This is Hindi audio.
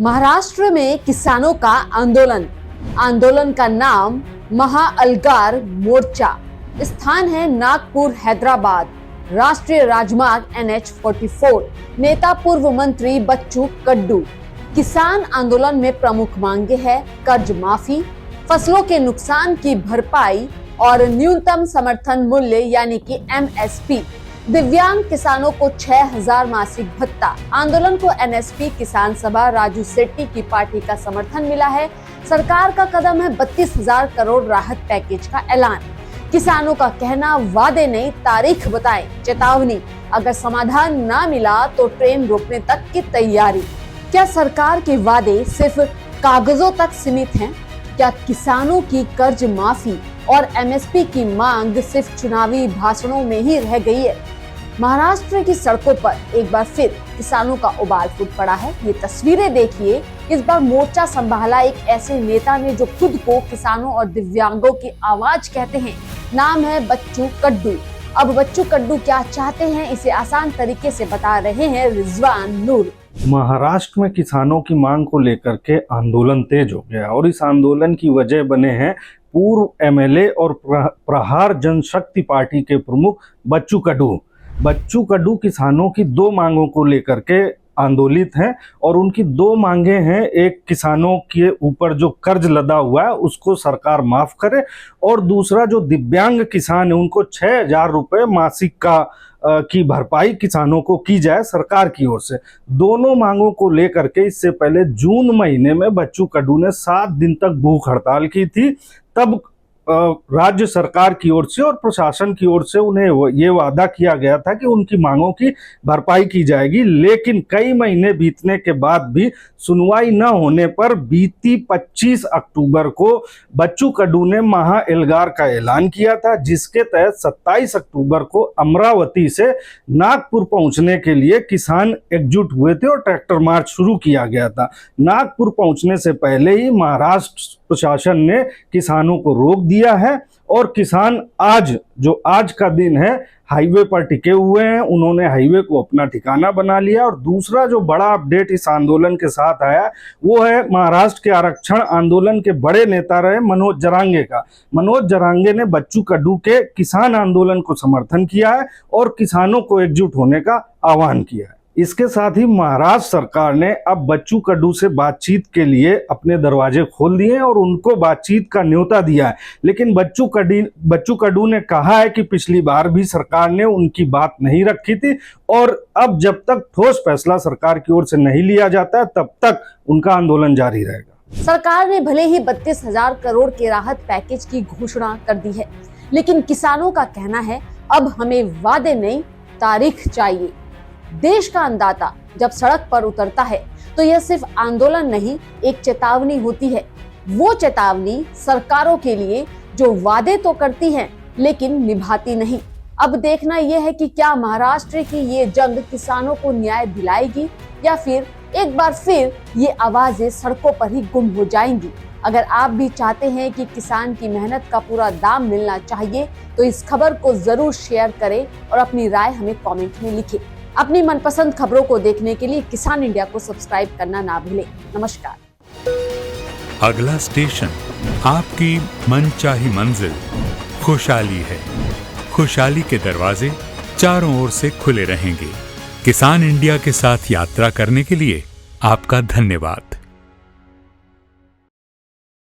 महाराष्ट्र में किसानों का आंदोलन का नाम महाअलगार मोर्चा। स्थान है नागपुर हैदराबाद, राष्ट्रीय राजमार्ग NH-44। नेता पूर्व मंत्री बच्चू कडू। किसान आंदोलन में प्रमुख मांगे है कर्ज माफी, फसलों के नुकसान की भरपाई और न्यूनतम समर्थन मूल्य यानी कि MSP। दिव्यांग किसानों को 6,000 मासिक भत्ता। आंदोलन को NSP किसान सभा राजू सेट्टी की पार्टी का समर्थन मिला है। सरकार का कदम है 32,000 करोड़ राहत पैकेज का ऐलान। किसानों का कहना, वादे नहीं तारीख बताएं, चेतावनी, अगर समाधान ना मिला तो ट्रेन रोकने तक की तैयारी। क्या सरकार के वादे सिर्फ कागजों तक सीमित हैं? क्या किसानों की कर्ज माफी और MSP की मांग सिर्फ चुनावी भाषणों में ही रह गई है? महाराष्ट्र की सड़कों पर एक बार फिर किसानों का उबाल फूट पड़ा है। ये तस्वीरें देखिए। इस बार मोर्चा संभाला एक ऐसे नेता ने जो खुद को किसानों और दिव्यांगों की आवाज कहते हैं। नाम है बच्चू कडू। अब बच्चू कडू क्या चाहते हैं, इसे आसान तरीके से बता रहे हैं रिजवान नूर। महाराष्ट्र में किसानों की मांग को लेकर के आंदोलन तेज हो गया और इस आंदोलन की वजह बने हैं पूर्व MLA और प्रहार जनशक्ति पार्टी के प्रमुख बच्चू कडू। बच्चू कडू किसानों की दो मांगों को लेकर के आंदोलित हैं और उनकी दो मांगे हैं। एक, किसानों के ऊपर जो कर्ज लदा हुआ है उसको सरकार माफ करे, और दूसरा, जो दिव्यांग किसान है उनको 6,000 रुपये मासिक की भरपाई किसानों को की जाए सरकार की ओर से। दोनों मांगों को लेकर के इससे पहले जून महीने में बच्चू कडू ने 7 दिन तक भूख हड़ताल की थी। तब राज्य सरकार की ओर से और प्रशासन की ओर से उन्हें ये वादा किया गया था कि उनकी मांगों की भरपाई की जाएगी, लेकिन कई महीने बीतने के बाद भी सुनवाई न होने पर बीती 25 अक्टूबर को बच्चू कडू ने महाएल्गार का ऐलान किया था, जिसके तहत 27 अक्टूबर को अमरावती से नागपुर पहुंचने के लिए किसान एकजुट हुए थे और ट्रैक्टर मार्च शुरू किया गया था। नागपुर पहुंचने से पहले ही महाराष्ट्र प्रशासन ने किसानों को रोक दिया है और किसान आज का दिन है हाईवे पर टिके हुए हैं। उन्होंने हाईवे को अपना ठिकाना बना लिया। और दूसरा जो बड़ा अपडेट इस आंदोलन के साथ आया वो है महाराष्ट्र के आरक्षण आंदोलन के बड़े नेता रहे मनोज जरांगे का। मनोज जरांगे ने बच्चू कडू के किसान आंदोलन को समर्थन किया है और किसानों को एकजुट होने का आह्वान किया है। इसके साथ ही महाराष्ट्र सरकार ने अब बच्चू कडू से बातचीत के लिए अपने दरवाजे खोल दिए और उनको बातचीत का न्योता दिया है। लेकिन बच्चू कडू ने कहा है कि पिछली बार भी सरकार ने उनकी बात नहीं रखी थी और अब जब तक ठोस फैसला सरकार की ओर से नहीं लिया जाता है तब तक उनका आंदोलन जारी रहेगा। सरकार ने भले ही 32,000 करोड़ के राहत पैकेज की घोषणा कर दी है, लेकिन किसानों का कहना है अब हमें वादे नहीं तारीख चाहिए। देश का अन्नदाता जब सड़क पर उतरता है तो यह सिर्फ आंदोलन नहीं, एक चेतावनी होती है। वो चेतावनी सरकारों के लिए जो वादे तो करती हैं लेकिन निभाती नहीं। अब देखना यह है कि क्या महाराष्ट्र की ये जंग किसानों को न्याय दिलाएगी या फिर एक बार फिर ये आवाजें सड़कों पर ही गुम हो जाएंगी। अगर आप भी चाहते हैं कि किसान की मेहनत का पूरा दाम मिलना चाहिए तो इस खबर को जरूर शेयर करें और अपनी राय हमें कमेंट में लिखें। अपनी मनपसंद खबरों को देखने के लिए किसान इंडिया को सब्सक्राइब करना ना भूलें। नमस्कार। अगला स्टेशन आपकी मनचाही मंजिल खुशहाली है। खुशहाली के दरवाजे चारों ओर से खुले रहेंगे। किसान इंडिया के साथ यात्रा करने के लिए आपका धन्यवाद।